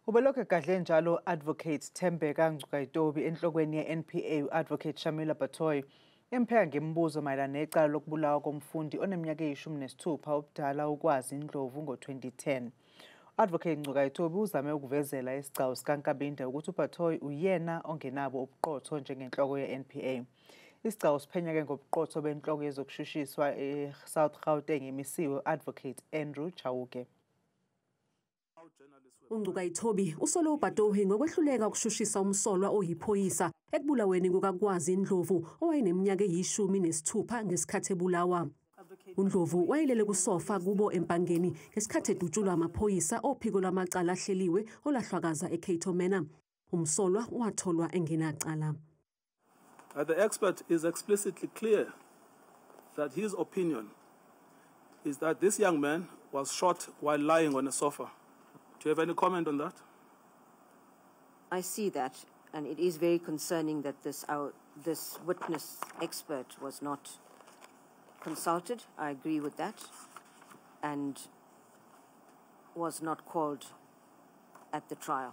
Ubelokhu egadle njalo Advocate Tembeka Ngcukaitobi enhlokweni ye-NPA Advocate Shamila Batohi empheka ngemibuzo mayelana necala lokubulawa komfundi oneminyaka eyishumi nesithupha ubudala uKwazi Ndlovu ngo-2010. Advocate Ngcukaitobi uzame ukuvezela isigcawu sikaNkabinde ukuthi uBatohi uyena ongenabo ubuqotho njengenhloko ye-NPA. Isigcawu siphenya-ke ngobuqotho benhloko yezokushushiswa eSouth Gauteng emisiwe Advocate Ngcukaitobi. U-Ngcukaitobi usole uBatohi ngokwehluleka ukushushisa umsolwa oyiphoyisa ekubulaweni kukaKwazi Ndlovu owayeneminyaka eyishumi nesithupha ngesikhathi ebulawa. uNdlovu wayelele kusofa kubo empangeni ngesikhathi edutshulwa amaphoyisa ophiko lwamacala ahleliwe olahlwakaza eKeitomena. Umsolwa watholwa engenacala. The expert is explicitly clear that his opinion is that this young man was shot while lying on a sofa. Do you have any comment on that? I see that, and it is very concerning that this witness expert was not consulted. I agree with that, and was not called at the trial.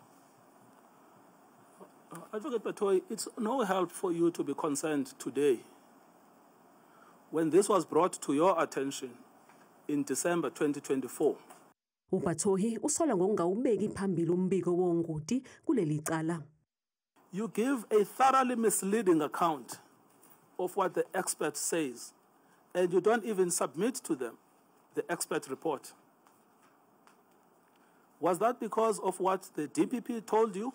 Advocate Batohi, it's no help for you to be concerned today when this was brought to your attention in December 2024. uBatohi usola ngokungawubeki phambili umbiko wongoti kuleli cala. You give a thoroughly misleading account of what the expert says, and you don't even submit to them the expert report. Was that because of what the DPP told you?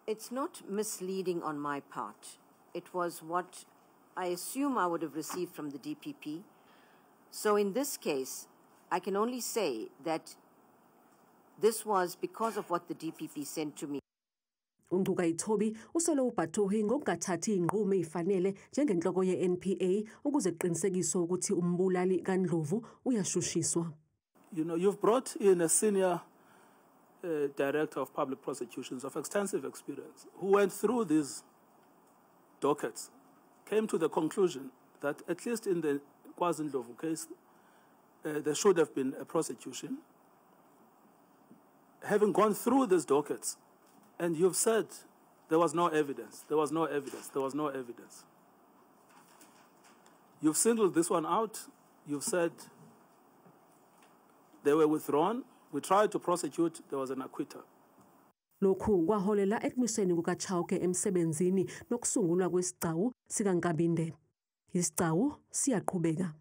It's not misleading on my part. It was what I assume I would have received from the DPP. So in this case, I can only say that this was because of what the DPP sent to me. uNgcukaitobi usole uBatohi ngokungathathi inqumo ezifanele njengenhloko ye-NPA ukuze kuqinisekiswe ukuthi umbulali kaNdlovu uyashushiswa. You know, you've brought in a senior director of public prosecutions of extensive experience who went through these dockets, came to the conclusion that at least in the UKwazi Ndlovu case, there should have been a prosecution. Having gone through these dockets, and you've said there was no evidence, there was no evidence, there was no evidence. You've singled this one out. You've said they were withdrawn. We tried to prosecute, there was an acquittal. Lokhu kwaholela ekumisweni kukaChauke emsebenzini nokusungulwa kwesigcawu sikaNkabinde. Isigcawu siyaqhubeka.